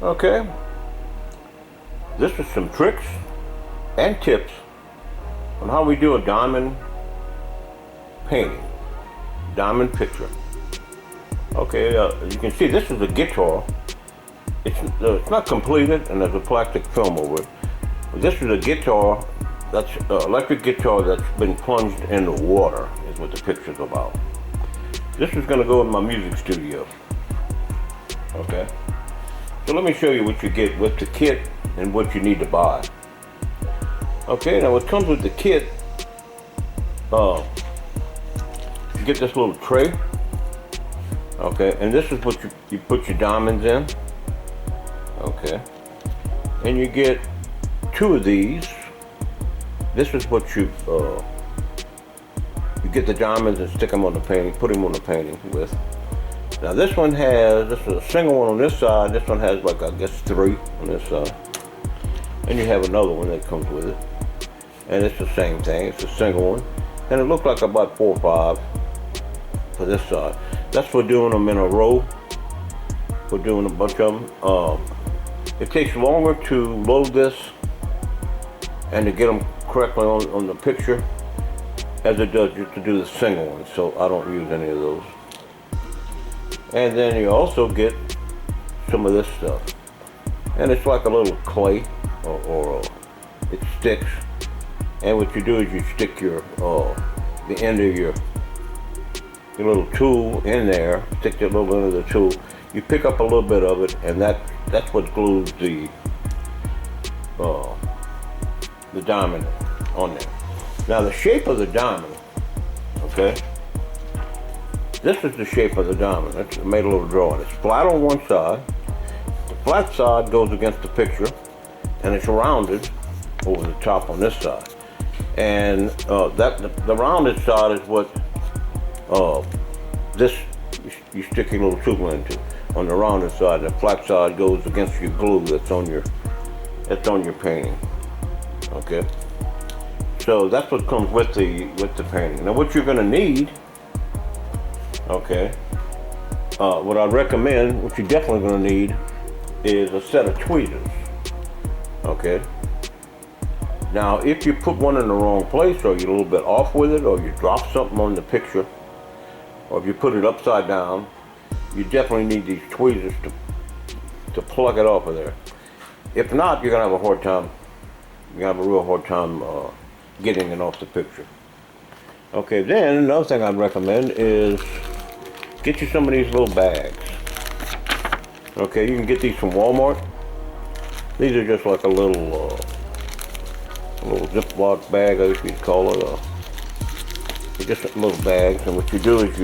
Okay, this is some tricks and tips on how we do a diamond painting, diamond picture. Okay, you can see this is a guitar. It's not completed, and there's a plastic film over it. But this is a guitar, that's electric guitar that's been plunged into water, is what the picture's about. This is going to go in my music studio. Okay, so let me show you what you get with the kit and what you need to buy. Okay, now what comes with the kit, you get this little tray. Okay, and this is what you put your diamonds in. Okay, and you get 2 of these. This is what you get the diamonds and stick them on the painting, put them on the painting with. Now this is a single one on this side. This one has like, I guess, 3 on this side. And you have another one that comes with it. And it's the same thing, it's a single one. And it looks like about 4 or 5 for this side. That's for doing them in a row. We're doing a bunch of them. It takes longer to load this and to get them correctly on the picture as it does just to do the single one, so I don't use any of those. And then you also get some of this stuff, and it's like a little clay, or it sticks. And what you do is you stick your the end of your little tool in there, stick your little end of the tool. You pick up a little bit of it, and that's what glues the diamond on there. Now the shape of the diamond, okay? This is the shape of the diamond. I made a little drawing. It's flat on one side. The flat side goes against the picture, and it's rounded over the top on this side. And the rounded side is what this you stick your little tool into. On the rounded side, the flat side goes against your glue that's on your painting. Okay. So that's what comes with the painting. Now what you're gonna need, okay, what I recommend, what you're definitely gonna need is a set of tweezers. Okay. Now if you put one in the wrong place, or you're a little bit off with it, or you drop something on the picture, or if you put it upside down, you definitely need these tweezers to plug it off of there. If not, you're gonna have a hard time. You're gonna have a real hard time getting it off the picture. Okay, then another thing I'd recommend is get you some of these little bags. Okay, you can get these from Walmart. These are just like a little Ziploc bag, I guess you'd call it. They're just little bags, and what you do is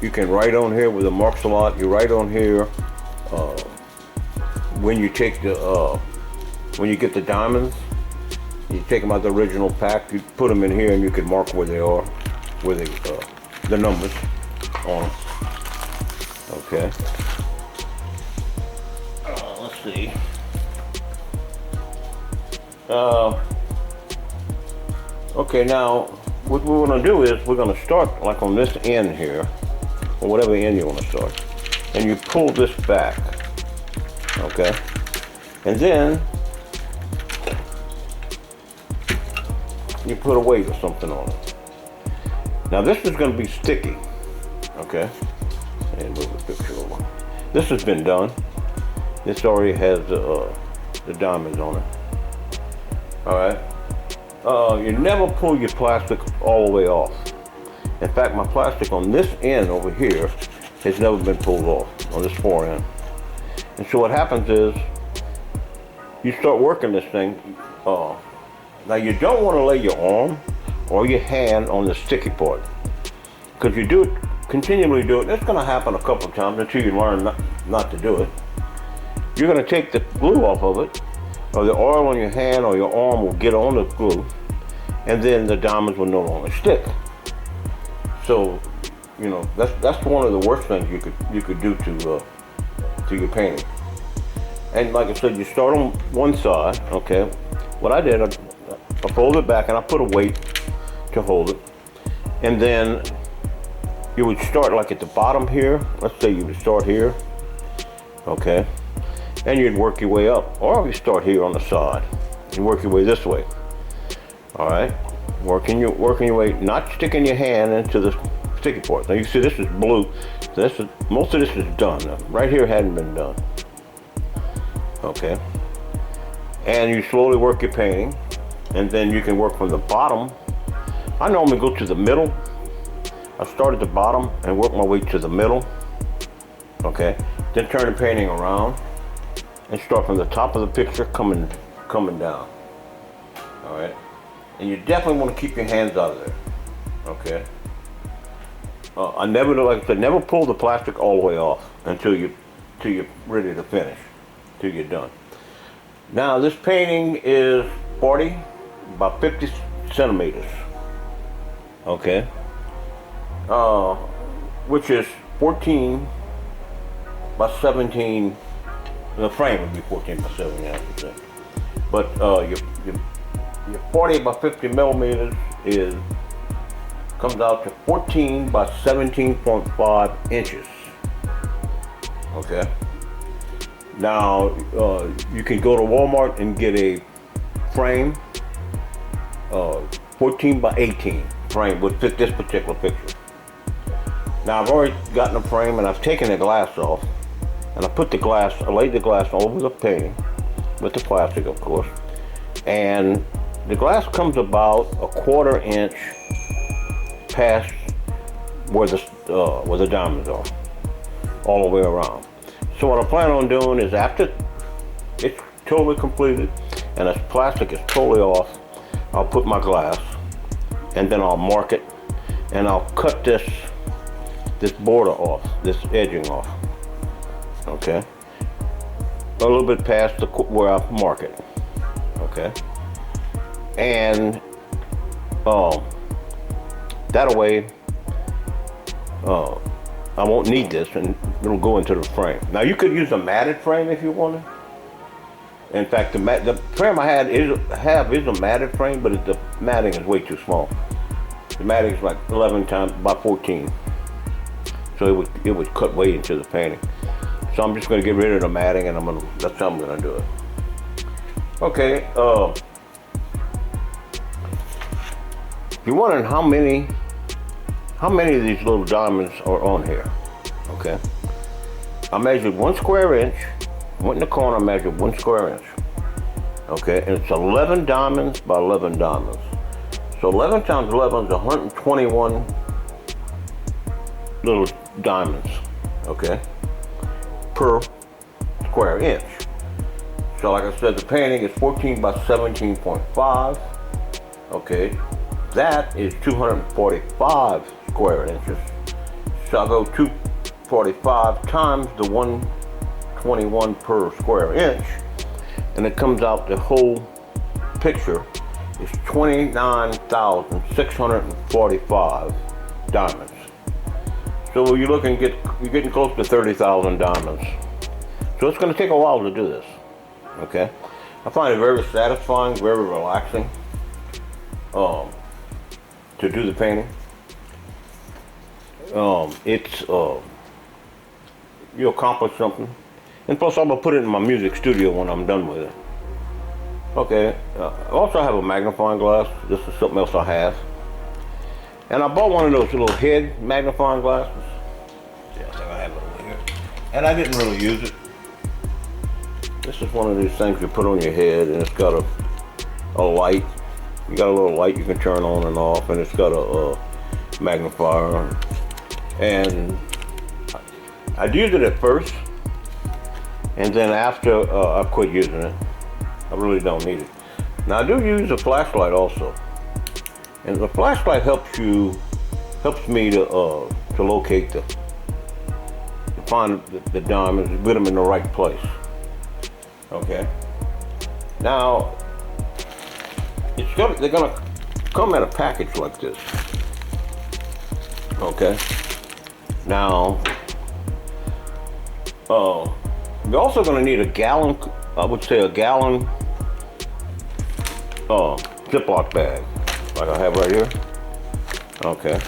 you can write on here with the marks a lot. You write on here when you take when you get the diamonds, you take them out of the original pack, you put them in here, and you can mark where they are, where the numbers on them. Okay. Let's see. Okay, now what we're going to do is we're going to start like on this end here, or whatever end you want to start, and you pull this back. Okay, and then you put a weight or something on it. Now this is going to be sticky. Okay, and move the picture over. This has been done. This already has the diamonds on it. All right. You never pull your plastic all the way off. In fact, my plastic on this end over here has never been pulled off, on this far end. And so what happens is, you start working this thing. Now you don't want to lay your arm or your hand on the sticky part, because you do it, continually do it. It's going to happen a couple of times until you learn not to do it. You're going to take the glue off of it, or the oil on your hand or your arm will get on the glue, and then the diamonds will no longer stick. So, you know, that's one of the worst things you could do to your painting. And like I said, you start on one side. Okay, what I did, I fold it back and I put a weight to hold it, and then you would start like at the bottom here. Let's say you would start here, okay, and you'd work your way up, or you start here on the side and work your way this way. All right, working your way, not sticking your hand into the sticky part. Now you see this is blue. So most of this is done. Right here hadn't been done. Okay, and you slowly work your painting, and then you can work from the bottom. I normally go to the middle. I start at the bottom and work my way to the middle. Okay, then turn the painting around and start from the top of the picture coming down. All right, and you definitely want to keep your hands out of there. Okay. I never, like I said, never pull the plastic all the way off until you're ready to finish, till you're done. Now this painting is 40 by 50 centimeters. Okay. Which is 14 by 17. The frame would be 14 by 17, I should say. But your 40 by 50 millimeters comes out to 14 by 17.5 inches. Okay. Now you can go to Walmart and get a frame, 14 by 18 frame would fit this particular picture. Now I've already gotten a frame and I've taken the glass off, and I laid the glass over the painting with the plastic, of course, and the glass comes about a 1/4 inch past where the diamonds are, all the way around. So what I plan on doing is, after it's totally completed and this plastic is totally off, I'll put my glass, and then I'll mark it, and I'll cut this border off, this edging off. Okay, a little bit past where I mark it. Okay, and that way I won't need this, and it'll go into the frame. Now you could use a matted frame if you wanted. In fact, the frame I have is a matted frame, but the matting is way too small. The matting is like 11 times by 14, so it would cut way into the painting. So I'm just going to get rid of the matting, and that's how I'm going to do it. Okay. You're wondering how many of these little diamonds are on here. Okay. I measured 1 square inch. Went in the corner, measured 1 square inch. Okay, and it's 11 diamonds by 11 diamonds. So 11 times 11 is 121 little diamonds. Okay, per square inch. So like I said, the painting is 14 by 17.5. Okay, that is 245 square inches. So I'll go 245 times the 121 per square inch, and it comes out, the whole picture is 29,645 diamonds. So you're getting close to 30,000 diamonds. So it's going to take a while to do this. Okay, I find it very satisfying, very relaxing to do the painting. You accomplish something. And plus I'm going to put it in my music studio when I'm done with it. Okay, I also have a magnifying glass. This is something else I have. And I bought one of those little head magnifying glasses. Yeah, I think I have it over here. And I didn't really use it. This is one of these things you put on your head, and it's got a light. You got a little light you can turn on and off, and it's got a magnifier. And I'd use it at first, and then after I quit using it. I really don't need it. Now I do use a flashlight also, and the flashlight helps me to locate to find the diamonds, put them in the right place. Okay. Now they're gonna come in a package like this. Okay. Now you're also gonna need a gallon. I would say a gallon Ziploc bag, like I have right here. Okay.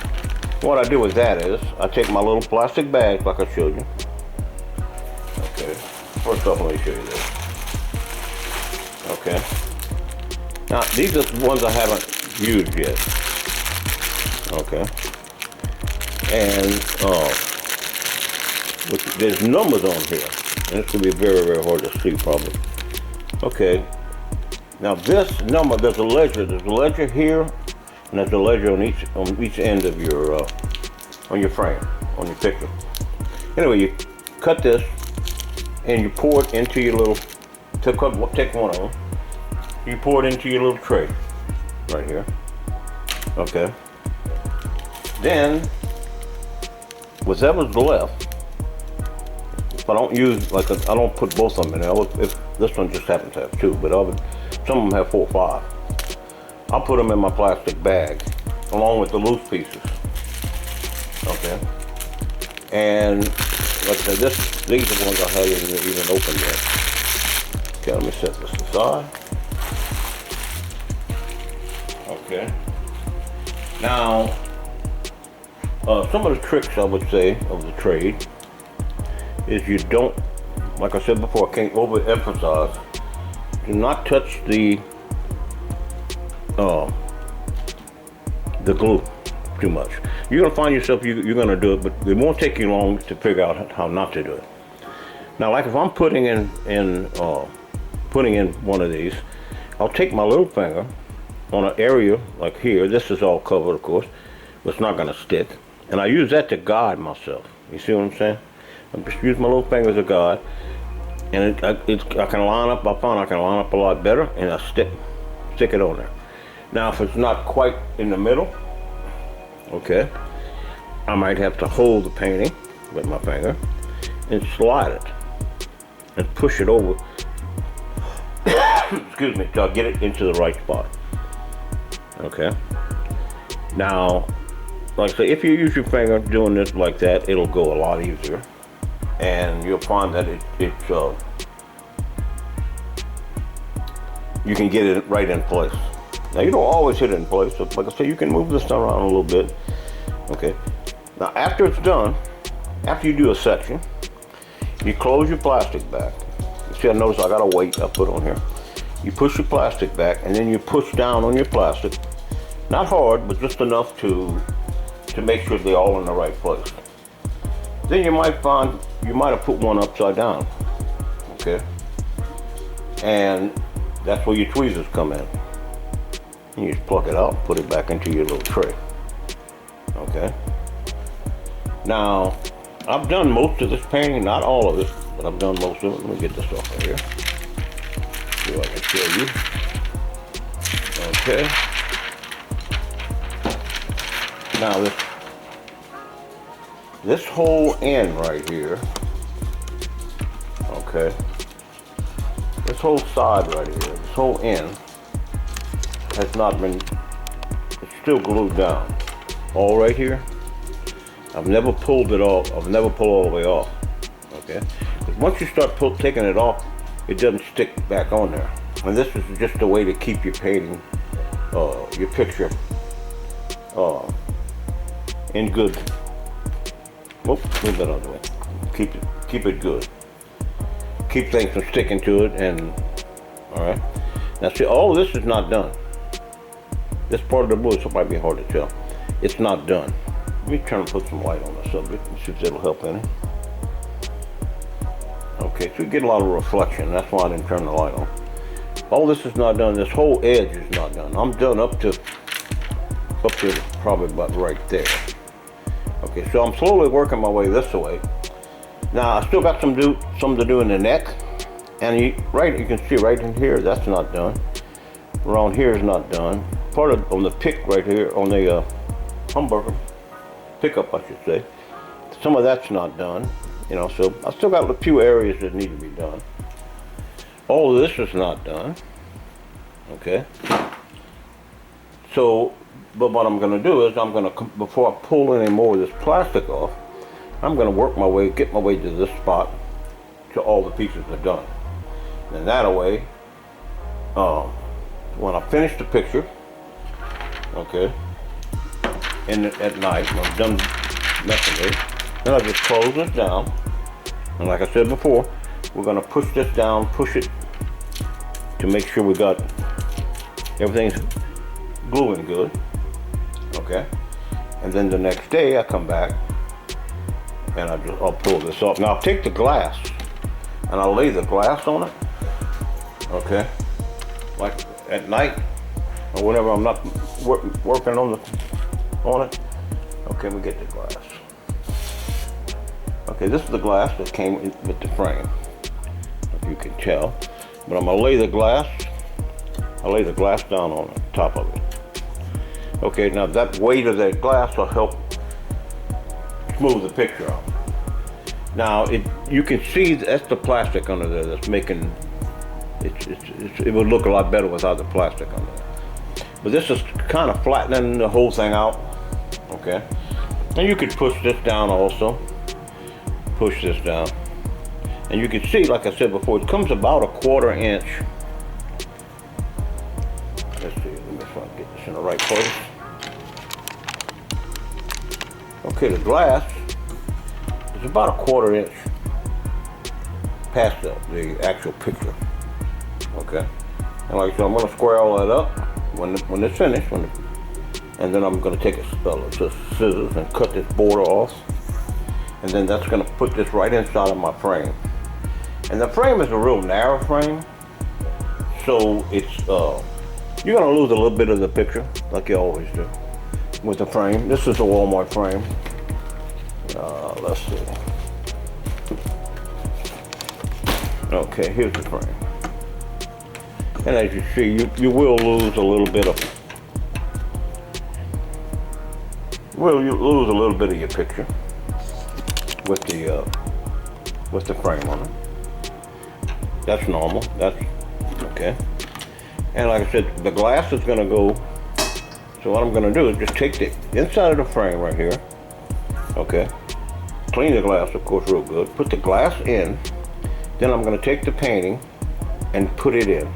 What I do with that is, I take my little plastic bag like I showed you. Okay, first off, let me show you this. Okay. Now, these are the ones I haven't used yet. Okay. And, there's numbers on here. And it's going to be very, very hard to see probably. Okay. Now this number, there's a ledger here, and there's a ledger on each end of your, on your frame, on your picture. Anyway, you cut this, and you pour it into your little, take one of them, you pour it into your little tray, right here, okay. Then, whatever's left, if I don't use, like, I don't put both of them in there, if this one just happens to have two, but some of them have 4 or 5. I'll put them in my plastic bag, along with the loose pieces, okay. And, like I said, these are the ones I haven't even opened yet. Okay, let me set this aside. Okay. Now, some of the tricks I would say of the trade is you don't, like I said before, I can't overemphasize, do not touch the glue too much. You're gonna find yourself, you're gonna do it, but it won't take you long to figure out how not to do it. Now, like if I'm putting in one of these, I'll take my little finger on an area like here. This is all covered, of course, but it's not gonna stick. And I use that to guide myself. You see what I'm saying? I just use my little finger as a guide, and I can line up. I found I can line up a lot better, and I stick it on there. Now, if it's not quite in the middle, okay, I might have to hold the painting with my finger and slide it and push it over. Excuse me, till I get it into the right spot. Okay. Now, like I say, if you use your finger doing this like that, it'll go a lot easier, and you'll find that you can get it right in place. Now, you don't always hit it in place, so like I say, you can move this around a little bit. Okay. Now, after it's done, after you do a section, you close your plastic back. You see, I notice I got a weight I put on here. You push your plastic back, and then you push down on your plastic. Not hard, but just enough to make sure they're all in the right place. Then you might find, you might have put one upside down, okay? And that's where your tweezers come in. You just pluck it out, put it back into your little tray, okay? Now, I've done most of this painting, not all of it, but I've done most of it. Let me get this off of here. See if I can show you. Okay. Now this whole end right here, okay, this whole side right here, this whole end has not been, it's still glued down. All right here, I've never pulled it off, I've never pulled all the way off, okay? Because once you start taking it off, it doesn't stick back on there. And this is just a way to keep your painting, your picture, in good. Whoop, move that out of the way. Keep it good. Keep things from sticking to it, and all right. Now see, all of this is not done. This part of the blue, so it might be hard to tell. It's not done. Let me try and put some light on the subject and see if that'll help any. Okay, so you get a lot of reflection. That's why I didn't turn the light on. All this is not done. This whole edge is not done. I'm done up to probably about right there. Okay, so I'm slowly working my way this way. Now I still got some to do in the neck, and you can see right in here that's not done. Around here is not done. Part of on the pick right here on the humbucker pickup, I should say. Some of that's not done. You know, so I still got a few areas that need to be done. All of this is not done. Okay. So, but what I'm going to do is before I pull any more of this plastic off, I'm going to get my way to this spot till all the pieces are done. And that way, when I finish the picture, okay, at night when I'm done messing with it. Then I just close this down. And like I said before, we're gonna push this down, push it to make sure we got everything's gluing good. Okay. And then the next day I come back and I'll pull this off. Now I'll take the glass and I'll lay the glass on it. Okay. Like at night or whenever I'm not working on it. Okay, we get the glass. Okay, this is the glass that came with the frame, if you can tell. But I'm gonna lay the glass down on the top of it. Okay, now that weight of that glass will help smooth the picture out. Now, you can see that's the plastic under there that's making, it would look a lot better without the plastic under there. But this is kind of flattening the whole thing out, okay? And you could push this down also. Push this down. And you can see, like I said before, it comes about a 1/4 inch. Let's see, let me try to get this in the right place. Okay, the glass is about a 1/4 inch past the actual picture. Okay. And like I said, I'm going to square all that up when it's finished. And then I'm going to take a scissors and cut this border off. And then that's going to put this right inside of my frame. And the frame is a real narrow frame, so it's you're going to lose a little bit of the picture, like you always do with the frame. This is a Walmart frame. Let's see. Okay, here's the frame. And as you see, you will lose a little bit of. Well, you lose a little bit of your picture with the frame on it. That's normal. That's okay. And like I said, the glass is going to go. So what I'm going to do is just take the inside of the frame right here. Okay. Clean the glass, of course, real good. Put the glass in. Then I'm going to take the painting and put it in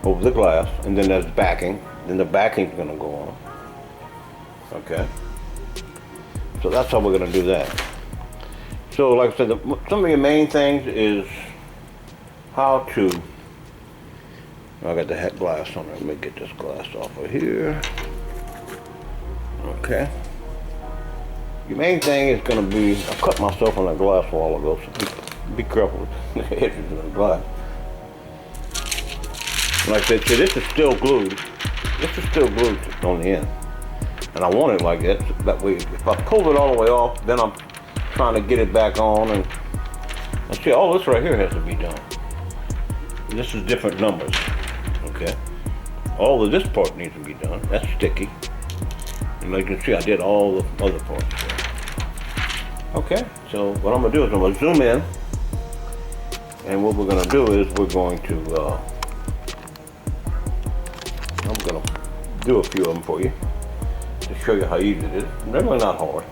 over the glass. And then there's backing. Then the backing is going to go on. Okay. So that's how we're going to do that. So like I said, some of your main things is how to, I got the head glass on there. Let me get this glass off of here. Okay. Your main thing is going to be, I cut myself on that glass a while ago, so be careful with the edges of the glass. Like I said, see, this is still glued. This is still glued on the end. And I want it like that. That way, if I pull it all the way off, then I'm trying to get it back on. And see, all this right here has to be done. This is different numbers. Okay. All of this part needs to be done. That's sticky. And like you can see, I did all the other parts. Okay. So what I'm gonna do is I'm gonna zoom in, and what we're gonna do is we're going to. I'm gonna do a few of them for you, to show you how easy it is. They're really not hard.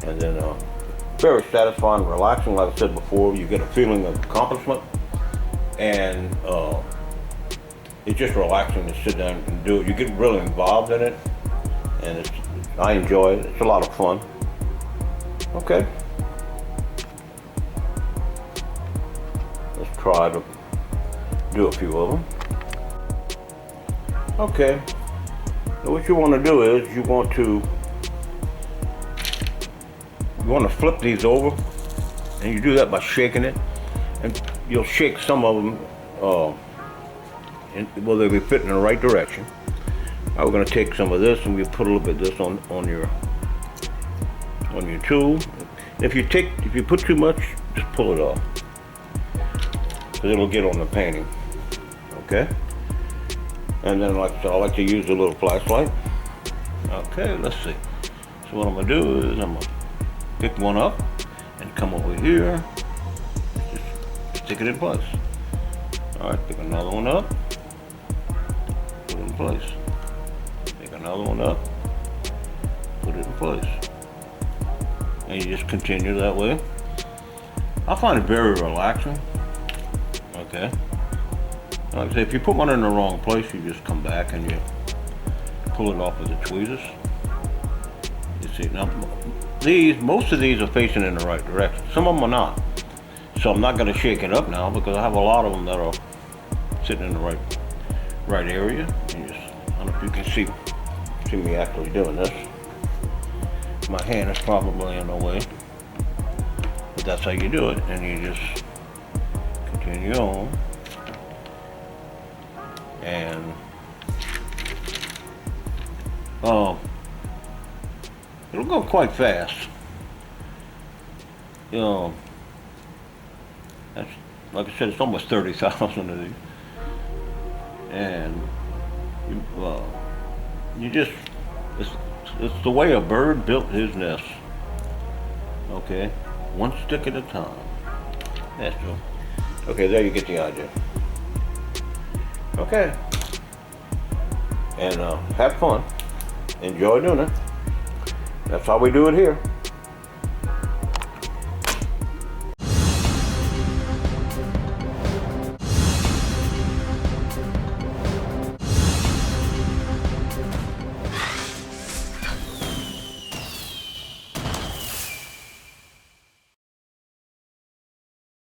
And then very satisfying, relaxing. Like I said before, you get a feeling of accomplishment, and it's just relaxing to sit down and do it. You get really involved in it, and I enjoy it. It's a lot of fun. Okay. Let's try to do a few of them. Okay. So what you want to do is you want to flip these over, and you do that by shaking it, and you'll shake some of them well, they'll be fit in the right direction. Now we're going to take some of this and we put a little bit of this on your tool. If you put too much, just pull it off, because it'll get on the painting. Okay. And then like I said, I like to use a little flashlight. Okay, let's see. So what I'm gonna do is I'm gonna pick one up and come over here, just stick it in place. All right, pick another one up, put it in place. Pick another one up, put it in place. And you just continue that way. I find it very relaxing. Okay. Like I say, if you put one in the wrong place, you just come back and you pull it off with the tweezers. You see, now most of these are facing in the right direction. Some of them are not. So I'm not going to shake it up now because I have a lot of them that are sitting in the right area. And just, I don't know if you can see me actually doing this. My hand is probably in the way, but that's how you do it. And you just continue on, and it'll go quite fast. That's, like I said, it's almost 30,000 of these, and you just it's the way a bird built his nest. Okay, one stick at a time. That's true. Okay, there you get the idea. Okay, and have fun. Enjoy doing it. That's how we do it here.